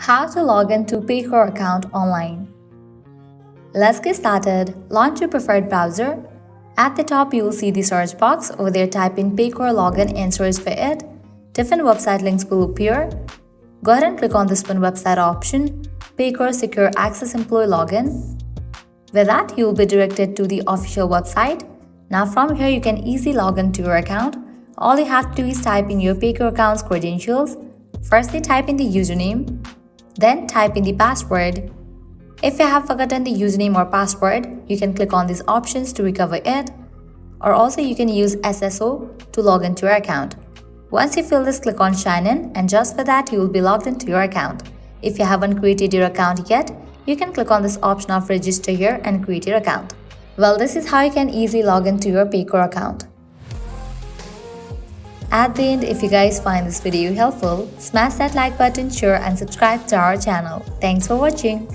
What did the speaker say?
How to log into Paycor account online. Let's get started. Launch your preferred browser. At the top, you will see the search box. Over there, type in Paycor login and search for it. Different website links will appear. Go ahead and click on this one website option, Paycor Secure Access Employee Login. With that, you will be directed to the official website. Now from here, you can easily log into your account. All you have to do is type in your Paycor account's credentials. Firstly, type in the username. Then type in the password. If you have forgotten the username or password, you can click on these options to recover it. Or also you can use SSO to log into your account. Once you fill this, click on Sign In, and just for that, you will be logged into your account. If you haven't created your account yet, you can click on this option of Register here and create your account. Well, this is how you can easily log into your Paycor account. At the end, if you guys find this video helpful, smash that like button, share and subscribe to our channel. Thanks for watching.